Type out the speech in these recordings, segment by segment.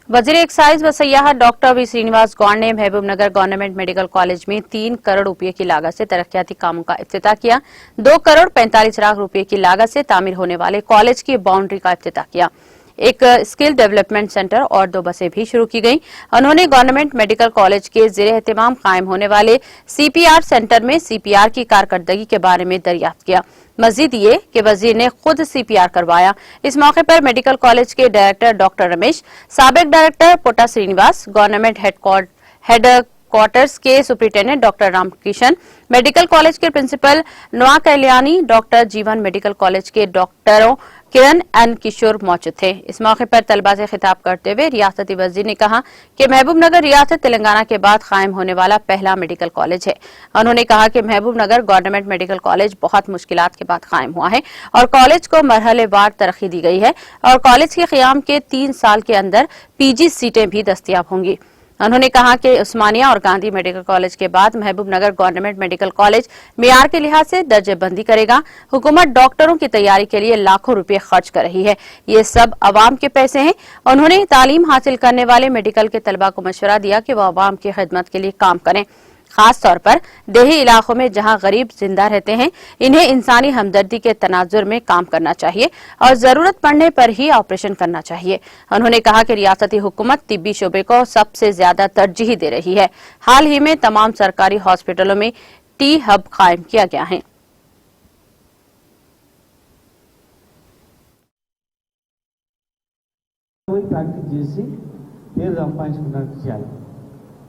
वजीर एक्साइज व सयाहत doctor V Srinivas Gaur ने महबूबनगर गवर्नमेंट मेडिकल कॉलेज में 3 करोड़ रुपए की लागत से तरक्याती कामों का इफ्तिताह किया। 2 करोड़ 45 लाख रुपए की लागत से तामीर होने वाले कॉलेज की बाउंड्री का इफ्तिताह किया। एक स्किल डेवलपमेंट सेंटर और 2 बसें भी शुरू की गईं। उन्होंने गवर्नमेंट मेडिकल कॉलेज के ज़ेरे एहतमाम कायम होने वाले सीपीआर सेंटर में सीपीआर की कारकर्दगी के बारे में दरियाफ्त किया। मजीद ये कि वजीर ने खुद सीपीआर करवाया। इस मौके पर मेडिकल कॉलेज के डायरेक्टर डॉक्टर रमेश, साबिक डायरेक्टर पोटा श्रीनिवास, गवर्नमेंट हेड क्वार्टर्स के superintendent doctor Ramkishan, medical college के प्रिंसिपल नवा कल्याणी, डॉक्टर जीवन मेडिकल कॉलेज के डॉक्टरों किरण एन किशोर मौजूद थे। इस मौके पर तलबा से खिताब करते हुए रियासती वजीर ने कहा कि महबूबनगर रियासत तेलंगाना के बाद कायम होने वाला पहला मेडिकल कॉलेज है। उन्होंने कहा कि महबूबनगर गवर्नमेंट मेडिकल कॉलेज बहुत मुश्किलात के बाद कायम हुआ है और कॉलेज को मरहलेवार तरक्की दी गई है और कॉलेज के क़याम के 3 साल के अंदर पीजी सीटें भी दस्तयाब होंगी। उन्होंने कहा कि उस्मानिया और गांधी मेडिकल कॉलेज के बाद महबूबनगर गवर्नमेंट मेडिकल कॉलेज मेयार के लिहाज से दर्जेबंदी करेगा। हुकूमत डॉक्टरों की तैयारी के लिए लाखों रुपए खर्च कर रही है। ये सब अवाम के पैसे हैं। उन्होंने तालीम हासिल करने वाले मेडिकल के तलबा को मशवरा दिया कि वो अवाम की खिदमत के लिए काम करें, खास तौर पर देही इलाकों में जहां गरीब जिंदा रहते हैं। इन्हें इंसानी हमदर्दी के तनाजुर में काम करना चाहिए और जरूरत पड़ने पर ही ऑपरेशन करना चाहिए। उन्होंने कहा कि रियासती हुकूमत तिब्बी शोबे को सबसे ज्यादा तरजीह दे रही है। हाल ही में तमाम सरकारी हॉस्पिटलों में टी हब कायम किया गया है।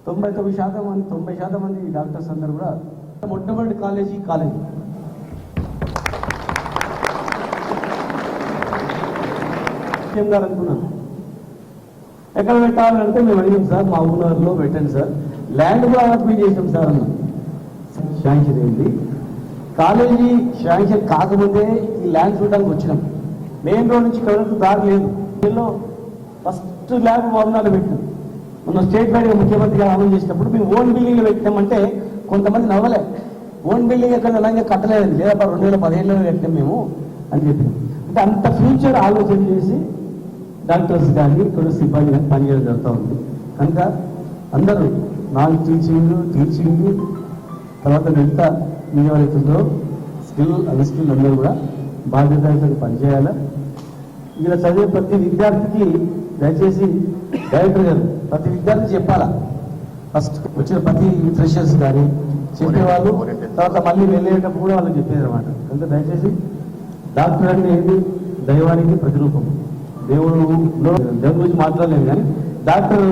తొంభై శాతం మంది డాక్టర్స్ అందరూ కూడా మొట్టమొదటి కాలేజీ అనుకున్నాను. ఎక్కడ పెట్టాలంటే మేము అడిగాం సార్, మా ఊళ్ళో పెట్టండి సార్, ల్యాండ్ కూడా అలాట్మెంట్ చేసాం సార్ అన్న. శాంక్షన్ అయింది. కాలేజీ శాంక్షన్ కాకముందే ఈ ల్యాండ్ చూడడానికి వచ్చినాం. మెయిన్ రోడ్ నుంచి ఇక్కడ దారి లేదు. దీనిలో ఫస్ట్ ల్యాబ్ వాహనాలు పెట్టినాం. మన స్టేట్ వైడ్ ముఖ్యమంత్రి గారు అమలు చేసినప్పుడు మేము ఓన్ బిల్డింగ్ పెట్టామంటే కొంతమంది నవ్వలే. ఓన్ బిల్డింగ్ ఎక్కడ అలాగే కట్టలేదండి, లేదా 2017లో కట్టాం మేము అని చెప్పి. అంటే అంత ఫ్యూచర్ ఆలోచన చేసి డాక్టర్స్ కానీ ఇక్కడ సిబ్బంది కానీ పనిచేయడం జరుగుతూ ఉంది. కనుక అందరూ నాన్ టీచింగ్ తర్వాత ఎంత ఎవరైతుందో స్కిల్ అన్స్కిల్ అందరూ కూడా బాధ్యతగా పనిచేయాలి. ఇలా చదివే ప్రతి విద్యార్థికి దయచేసి డైరెక్టర్ గారు ప్రతి విద్యార్థి చెప్పాలా. ఫస్ట్ వచ్చిన ప్రతి ఫ్రెషర్స్ కానీ చెప్పేవాళ్ళు, తర్వాత మళ్ళీ వెళ్ళేటప్పుడు కూడా వాళ్ళకి చెప్పేది అనమాట. అంటే దయచేసి డాక్టర్ అంటే ఏంటి? దైవానికి ప్రతిరూపం. దేవుడు దేవుడి గురించి మాట్లాడలేము, కానీ డాక్టర్